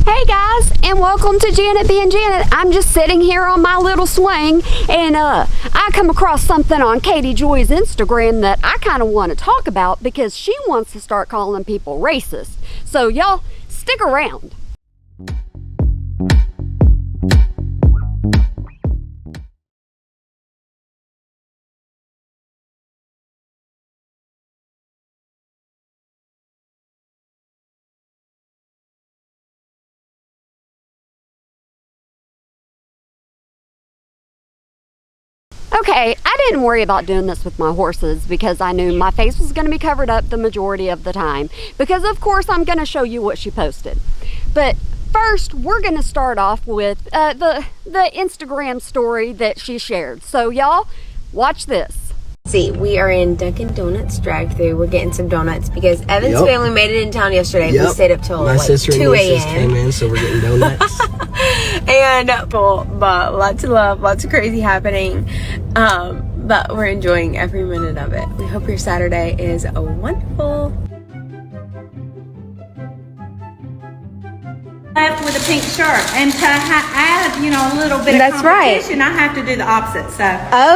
Hey guys, and welcome to Janet being Janet. I'm just sitting here on my little swing, and I come across something on Katie Joy's Instagram that I kind of want to talk about because she wants to start calling people racist. So y'all, stick around. Okay, I didn't worry about doing this with my horses because I knew my face was going to be covered up the majority of the time, because of course I'm going to show you what she posted. But first, we're going to start off with the Instagram story that she shared. So y'all, watch this. See, we are in Dunkin' Donuts drive-thru. We're getting some donuts because Evan's family made it in town yesterday. We stayed up till like 2 a.m. came in, so we're getting donuts. And but lots of love, lots of crazy happening. But we're enjoying every minute of it. We hope your Saturday is wonderful. Left with a pink shirt, and to add, you know, a little bit of competition, I have to do the opposite. So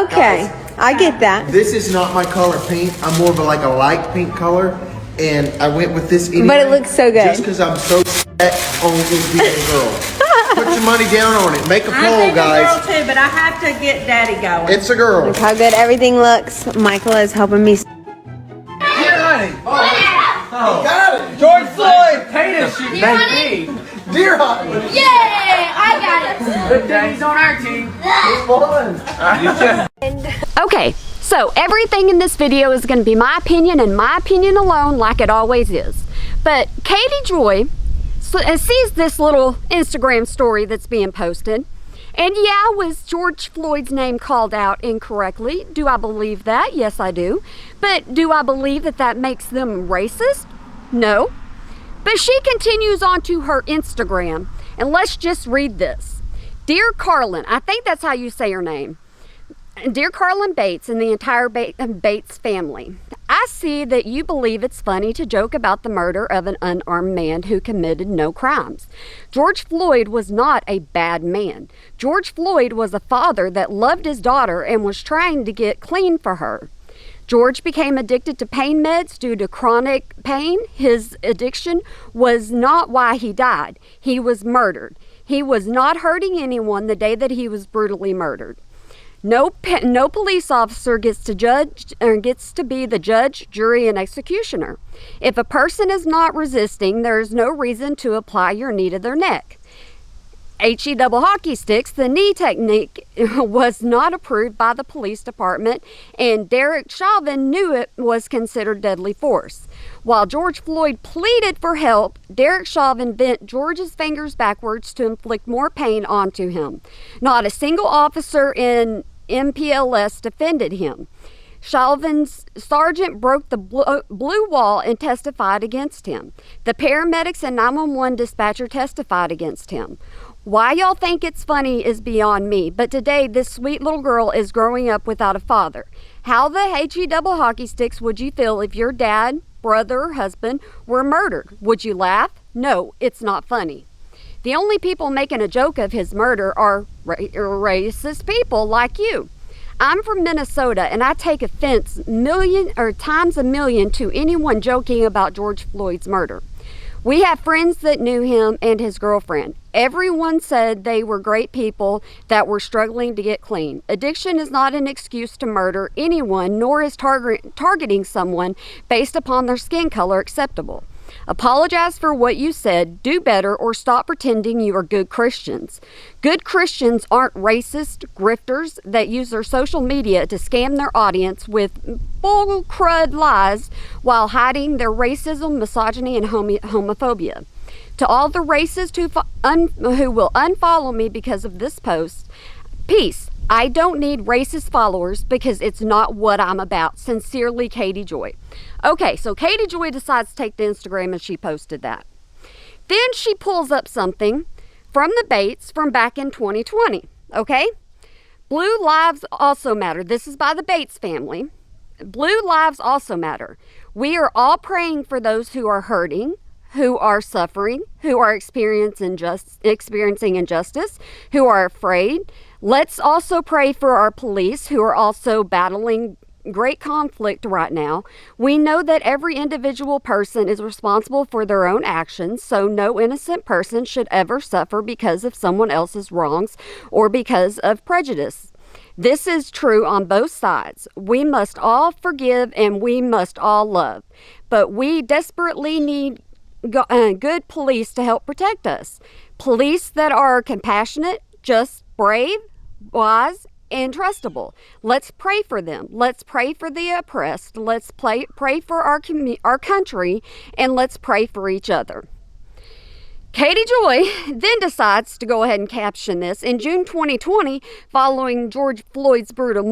Okay, I get that. This is not my color pink. I'm more of a light pink color, and I went with this anyway. But it looks so good. Just because I'm so set on it being a girl. Put your money down on it. Make a I poll, think guys. a girl too, but I have to get Daddy going. It's a girl. Look how good everything looks. Michael is helping me. Oh, got it. George Floyd. Potato shoot, baby. Deer hunting. Yay! I got it! Good daddy's on our team. It's fun. Okay, so everything in this video is going to be my opinion and my opinion alone, like it always is. But Katie Joy sees this little Instagram story that's being posted, and yeah, was George Floyd's name called out incorrectly? Do I believe that? Yes, I do. But do I believe that that makes them racist? No. But she continues on to her Instagram, and let's just read this. Dear Carlin, I think that's how you say her name. Dear Carlin Bates and the entire Bates family, I see that you believe it's funny to joke about the murder of an unarmed man who committed no crimes. George Floyd was not a bad man. George Floyd was a father that loved his daughter and was trying to get clean for her. George became addicted to pain meds due to chronic pain. His addiction was not why he died. He was murdered. He was not hurting anyone the day that he was brutally murdered. No police officer gets to be the judge, jury, and executioner. If a person is not resisting, there is no reason to apply your knee to their neck. HE double hockey sticks, the knee technique was not approved by the police department, and Derek Chauvin knew it was considered deadly force. While George Floyd pleaded for help, Derek Chauvin bent George's fingers backwards to inflict more pain onto him. Not a single officer in MPLS defended him. Chauvin's sergeant broke the blue wall and testified against him. The paramedics and 911 dispatcher testified against him. Why y'all think it's funny is beyond me, but today this sweet little girl is growing up without a father. How the HE double hockey sticks would you feel if your dad, brother, or husband were murdered? Would you laugh? No, it's not funny. The only people making a joke of his murder are racist people like you. I'm from Minnesota, and I take offense times a million to anyone joking about George Floyd's murder. We have friends that knew him and his girlfriend. Everyone said they were great people that were struggling to get clean. Addiction is not an excuse to murder anyone, nor is targeting someone based upon their skin color acceptable. Apologize for what you said, do better, or stop pretending you are good Christians. Good Christians aren't racist grifters that use their social media to scam their audience with bull crud lies while hiding their racism, misogyny, and homophobia. To all the racists who will unfollow me because of this post, peace. I don't need racist followers because it's not what I'm about. Sincerely, Katie Joy. Okay, so Katie Joy decides to take to Instagram and she posted that. Then she pulls up something from the Bates from back in 2020, okay? Blue lives also matter. This is by the Bates family. Blue lives also matter. We are all praying for those who are hurting, who are suffering, who are experiencing injustice, who are afraid. Let's also pray for our police who are also battling great conflict right now. We know that every individual person is responsible for their own actions, so no innocent person should ever suffer because of someone else's wrongs or because of prejudice. This is true on both sides. We must all forgive and we must all love, but we desperately need good police to help protect us. Police that are compassionate, just, brave, wise, and trustable. Let's pray for them. Let's pray for the oppressed. Let's pray for our country, and let's pray for each other. Katie Joy then decides to go ahead and caption this. In June 2020, following George Floyd's brutal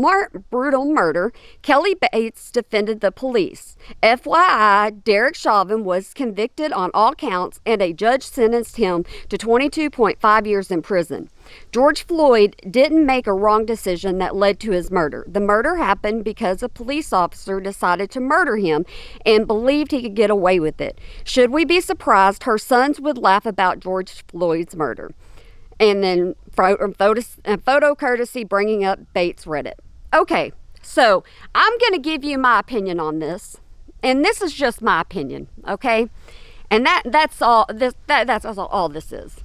murder, Kelly Bates defended the police. FYI, Derek Chauvin was convicted on all counts and a judge sentenced him to 22.5 years in prison. George Floyd didn't make a wrong decision that led to his murder. The murder happened because a police officer decided to murder him and believed he could get away with it. Should we be surprised her sons would laugh about George Floyd's murder? And then photo courtesy bringing up Bates Reddit. Okay, so I'm going to give you my opinion on this. And this is just my opinion, okay? And that's all this is.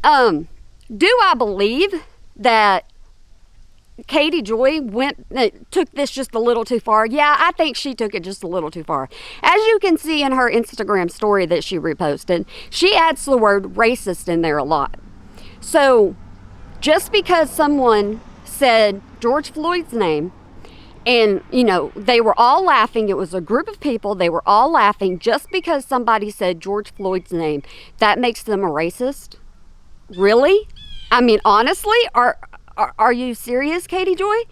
Do I believe that Katie Joy took this just a little too far? Yeah, I think she took it just a little too far. As you can see in her Instagram story that she reposted, she adds the word racist in there a lot. So just because someone said George Floyd's name and, you know, they were all laughing, it was a group of people, they were all laughing just because somebody said George Floyd's name, that makes them a racist? Really? I mean, honestly, are you serious, Katie Joy?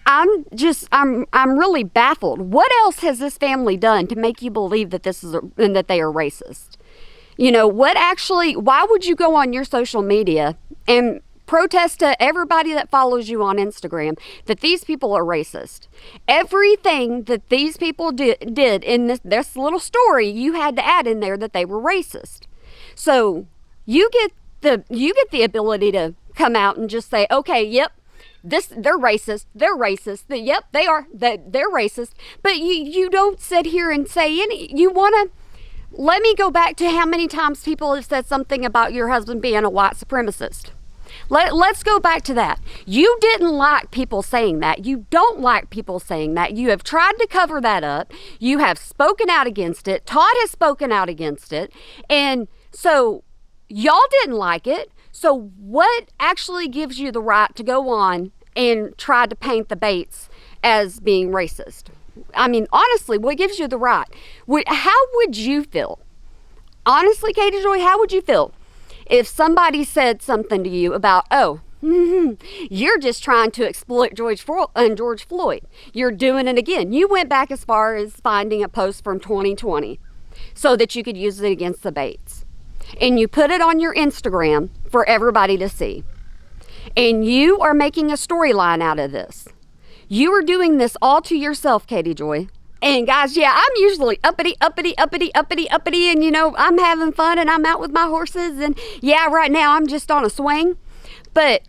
I'm really baffled. What else has this family done to make you believe that that they are racist? You know, why would you go on your social media and protest to everybody that follows you on Instagram that these people are racist? Everything that these people did in this little story, you had to add in there that they were racist. So you get the ability to come out and just say, okay, yep, they're racist. Yep, they're racist. But you don't sit here and say you want to. Let me go back to how many times people have said something about your husband being a white supremacist. Let's go back to that. You didn't like people saying that. You don't like people saying that. You have tried to cover that up. You have spoken out against it. Todd has spoken out against it. And so y'all didn't like it. So what actually gives you the right to go on and try to paint the Bates as being racist? I mean, honestly, what gives you the right? How would you feel? Honestly, Katie Joy, how would you feel if somebody said something to you about, you're just trying to exploit George Floyd. You're doing it again. You went back as far as finding a post from 2020 so that you could use it against the Bates. And you put it on your Instagram for everybody to see. And you are making a storyline out of this. You are doing this all to yourself, Katie Joy. And guys, yeah, I'm usually uppity, and you know, I'm having fun and I'm out with my horses, and yeah, right now I'm just on a swing. But,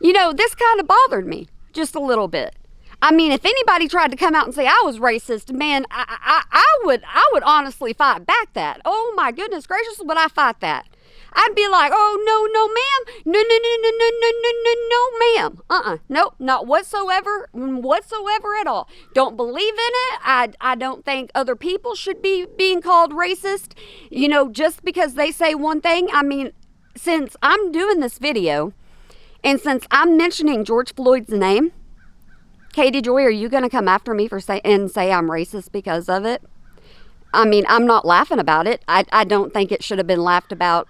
you know, this kind of bothered me just a little bit. I mean, if anybody tried to come out and say I was racist, man, I would honestly fight back that. Oh my goodness gracious, would I fight that? I'd be like, oh, no, ma'am. No, ma'am. Nope, not whatsoever at all. Don't believe in it. I don't think other people should be being called racist, you know, just because they say one thing. I mean, since I'm doing this video and since I'm mentioning George Floyd's name, Katie Joy, are you going to come after me say I'm racist because of it? I mean, I'm not laughing about it. I don't think it should have been laughed about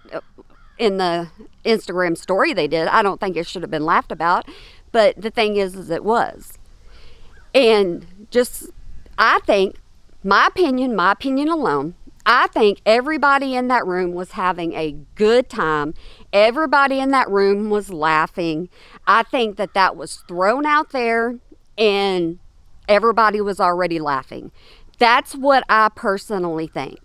in the Instagram story they did. I don't think it should have been laughed about. But the thing is it was. And just, I think, my opinion alone, I think everybody in that room was having a good time. Everybody in that room was laughing. I think that was thrown out there and everybody was already laughing. That's what I personally think.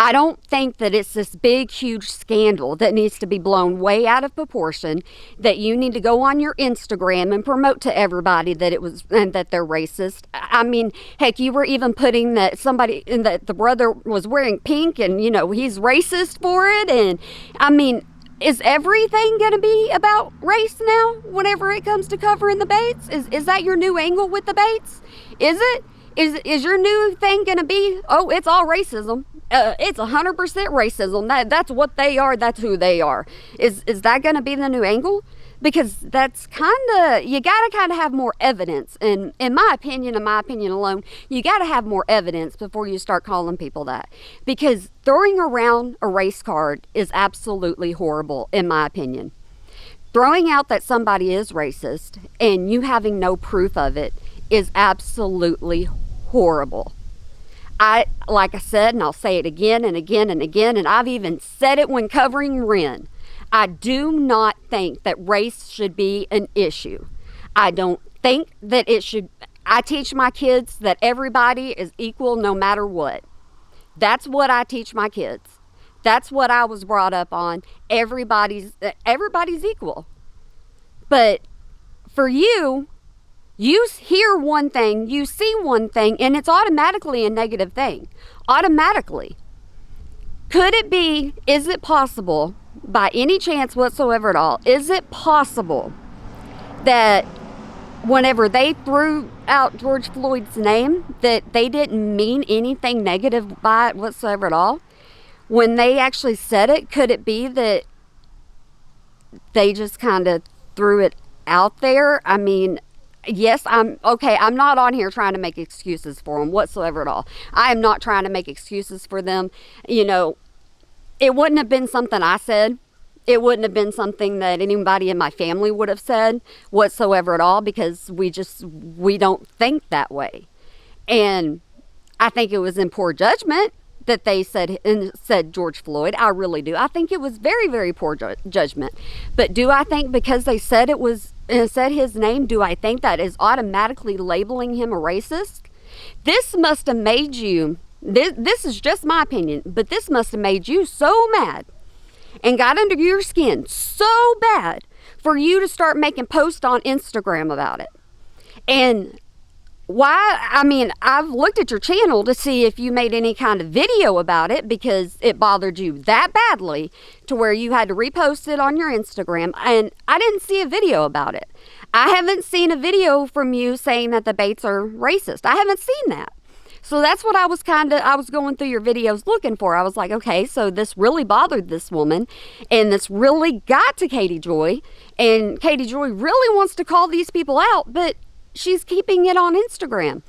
I don't think that it's this big, huge scandal that needs to be blown way out of proportion, that you need to go on your Instagram and promote to everybody that it was, and that they're racist. I mean, heck, you were even putting that somebody, that the brother was wearing pink and, you know, he's racist for it. And I mean, is everything going to be about race now whenever it comes to covering the Bates? Is that your new angle with the Bates? Is it? Is your new thing going to be, oh, it's all racism? It's 100% racism. That's what they are. That's who they are. Is that going to be the new angle? Because that's you got to kind of have more evidence. And in my opinion alone, you got to have more evidence before you start calling people that. Because throwing around a race card is absolutely horrible, in my opinion. Throwing out that somebody is racist and you having no proof of it is absolutely horrible. Like I said, and I'll say it again and again and again, and I've even said it when covering Ren, I do not think that race should be an issue. I don't think that it should. I teach my kids that everybody is equal no matter what. That's what I teach my kids. That's what I was brought up on. Everybody's equal. But for you hear one thing, you see one thing, and it's automatically a negative thing. Automatically. Could it be, is it possible, by any chance whatsoever at all, is it possible that whenever they threw out George Floyd's name, that they didn't mean anything negative by it whatsoever at all? When they actually said it, could it be that they just kind of threw it out there? I mean, yes, I'm not on here trying to make excuses for them whatsoever at all. I am not trying to make excuses for them. You know, it wouldn't have been something I said. It wouldn't have been something that anybody in my family would have said whatsoever at all, because we don't think that way. And I think it was in poor judgment that they said George Floyd. I really do. I think it was very, very poor judgment. But do I think because they said said his name, do I think that is automatically labeling him a racist? This must have made you, this is just my opinion, but this must have made you so mad and got under your skin so bad for you to start making posts on Instagram about it. And why? I mean, I've looked at your channel to see if you made any kind of video about it, because it bothered you that badly to where you had to repost it on your Instagram, and I didn't see a video about it. I haven't seen a video from you saying that the Bates are racist. I haven't seen that. So that's what I was going through your videos looking for. I was like, okay, so this really bothered this woman, and this really got to Katie Joy, and Katie Joy really wants to call these people out, but she's keeping it on Instagram.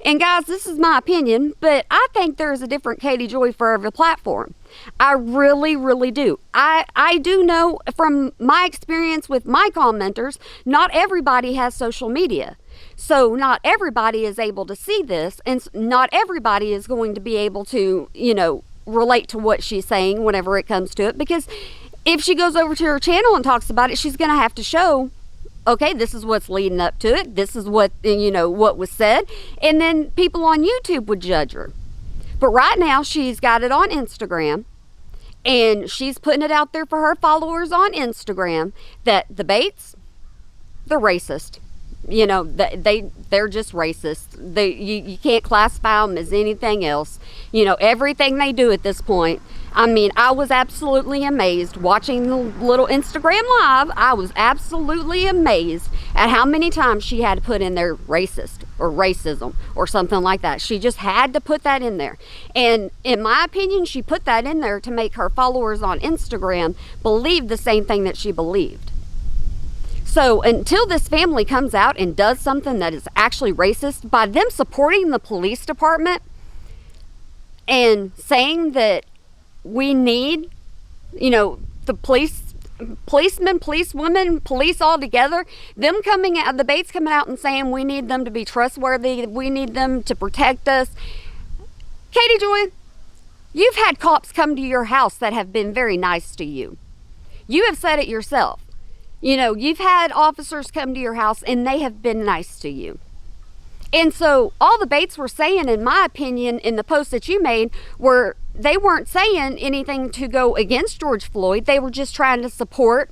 And guys, this is my opinion, but I think there's a different Katie Joy for every platform. I really, really do. I do know from my experience with my commenters, not everybody has social media. So not everybody is able to see this, and not everybody is going to be able to, you know, relate to what she's saying whenever it comes to it, because if she goes over to her channel and talks about it, she's going to have to show, okay, this is what's leading up to it. This is what, you know, what was said. And then people on YouTube would judge her. But right now, she's got it on Instagram, and she's putting it out there for her followers on Instagram that the Bates, they're racist. You know, they're just racist. You can't classify them as anything else. You know, everything they do at this point. I mean, I was absolutely amazed watching the little Instagram live. I was absolutely amazed at how many times she had to put in there racist or racism or something like that. She just had to put that in there. And in my opinion, she put that in there to make her followers on Instagram believe the same thing that she believed. So until this family comes out and does something that is actually racist, by them supporting the police department and saying that we need, you know, the policemen, policewomen, police all together, them coming out, the Bates coming out and saying we need them to be trustworthy, we need them to protect us. Katie Joy, you've had cops come to your house that have been very nice to you. You have said it yourself. You know, you've had officers come to your house and they have been nice to you. And so all the Bates were saying, in my opinion, in the post that you made, they weren't saying anything to go against George Floyd. They were just trying to support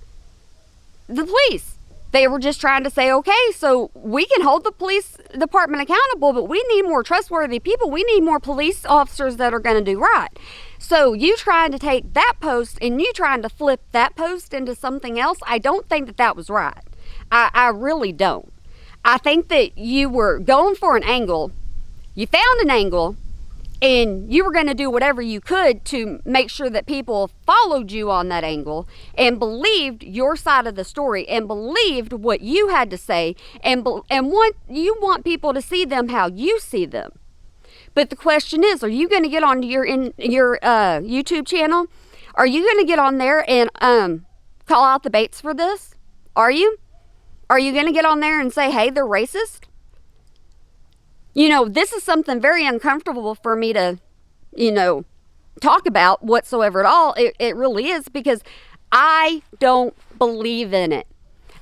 the police. They were just trying to say, okay, so we can hold the police department accountable, but we need more trustworthy people. We need more police officers that are going to do right. So you trying to take that post and you trying to flip that post into something else, I don't think that that was right. I really don't. I think that you were going for an angle. You found an angle, and you were going to do whatever you could to make sure that people followed you on that angle and believed your side of the story and believed what you had to say, and you want people to see them how you see them. But the question is, are you going to get on your YouTube channel? Are you going to get on there and call out the Bates for this? Are you? Are you going to get on there and say, hey, they're racist? You know, this is something very uncomfortable for me to, talk about whatsoever at all. It really is, because I don't believe in it.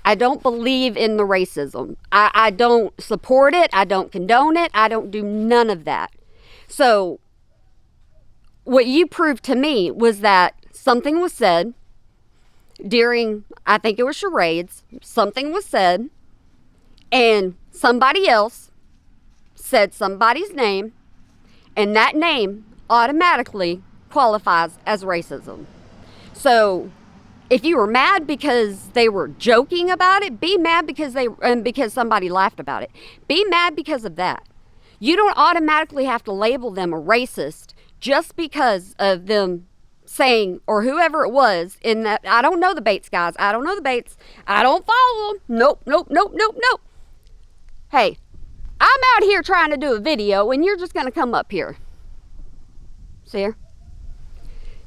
I don't believe in the racism. I don't support it. I don't condone it. I don't do none of that. So what you proved to me was that something was said during, I think it was charades, something was said, and somebody else said somebody's name, and that name automatically qualifies as racism. So if you were mad because they were joking about it, be mad because somebody laughed about it. Be mad because of that. You don't automatically have to label them a racist just because of them saying, or whoever it was in that. I don't know the Bates guys. I don't know the Bates. I don't follow them. Nope. Hey, I'm out here trying to do a video and you're just going to come up here. See her?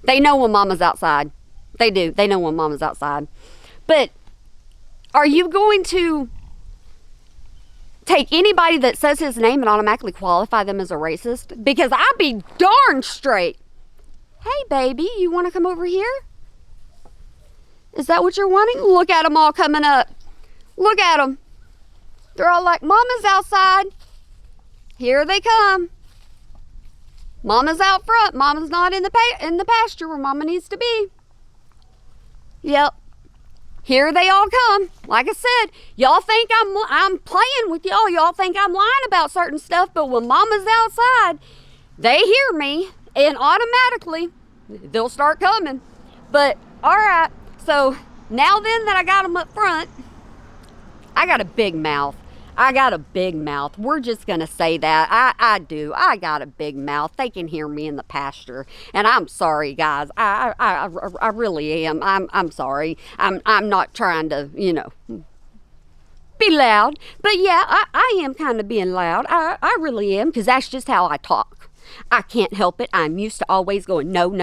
They know when Mama's outside. They do. They know when Mama's outside. But are you going to take anybody that says his name and automatically qualify them as a racist? Because I'll be darn straight. Hey, baby, you want to come over here? Is that what you're wanting? Look at them all coming up. Look at them. They're all like, Mama's outside. Here they come. Mama's out front. Mama's not in the pasture where Mama needs to be. Yep. Here they all come. Like I said, y'all think I'm playing with y'all. Y'all think I'm lying about certain stuff, but when Mama's outside, they hear me, and automatically they'll start coming. But all right, so now then that I got them up front, I got a big mouth. We're just going to say that. I do. I got a big mouth. They can hear me in the pasture. And I'm sorry, guys. I really am. I'm sorry. I'm not trying to, be loud. But yeah, I am kind of being loud. I really am, because that's just how I talk. I can't help it. I'm used to always going, no.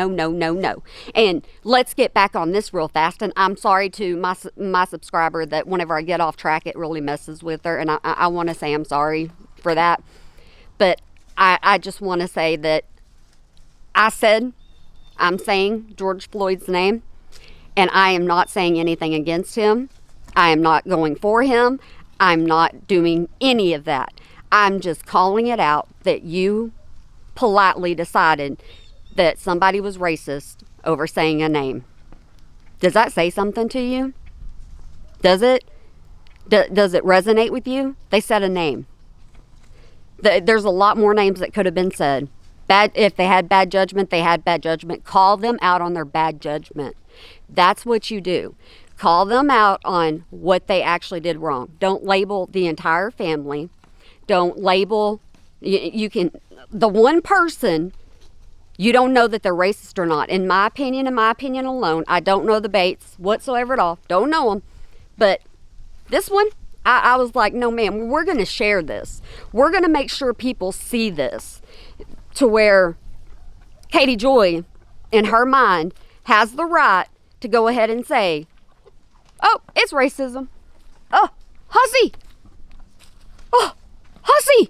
And let's get back on this real fast. And I'm sorry to my subscriber that whenever I get off track, it really messes with her. And I want to say I'm sorry for that. But I just want to say that I'm saying George Floyd's name, and I am not saying anything against him. I am not going for him. I'm not doing any of that. I'm just calling it out that you politely decided that somebody was racist over saying a name. Does that say something to you? Does it? Does it resonate with you? They said a name. There's a lot more names that could have been said. If they had bad judgment, they had bad judgment. Call them out on their bad judgment. That's what you do. Call them out on what they actually did wrong. Don't label the entire family. Don't label, you can, the one person, you don't know that they're racist or not. In my opinion alone, I don't know the Bates whatsoever at all. Don't know them. But this one, I was like, no, ma'am, we're going to share this. We're going to make sure people see this, to where Katie Joy, in her mind, has the right to go ahead and say, oh, it's racism. Oh, hussy. Oh, hussy.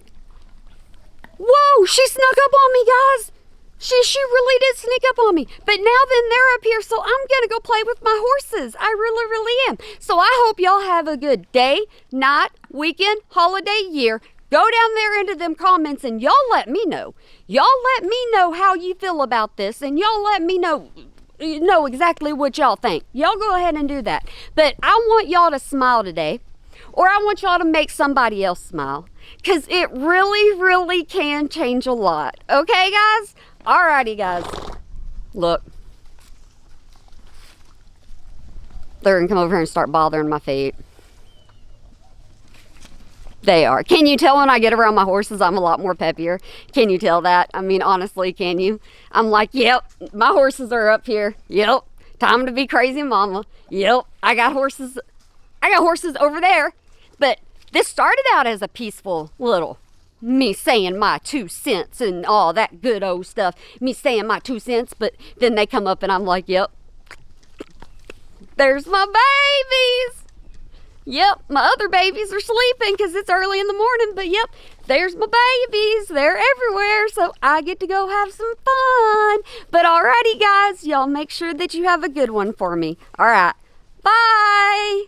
Whoa, she snuck up on me, guys. She really did sneak up on me. But now then, they're up here, so I'm going to go play with my horses. I really am. So I hope y'all have a good day, night, weekend, holiday, year. Go down there into them comments and y'all let me know. Y'all let me know how you feel about this, and y'all let me know exactly what y'all think. Y'all go ahead and do that. But I want y'all to smile today, or I want y'all to make somebody else smile, because it really, really can change a lot. Okay, guys? Alrighty, guys. Look. They're gonna come over here and start bothering my feet. They are. Can you tell when I get around my horses, I'm a lot more peppier? Can you tell that? I mean, honestly, can you? I'm like, yep, my horses are up here. Yep, time to be crazy mama. Yep, I got horses over there. But this started out as a peaceful little me saying my 2 cents and all that good old stuff. Me saying my 2 cents, but then they come up and I'm like, yep, there's my babies. Yep, my other babies are sleeping because it's early in the morning, but yep, there's my babies. They're everywhere, so I get to go have some fun. But alrighty, guys, y'all make sure that you have a good one for me. All right, bye.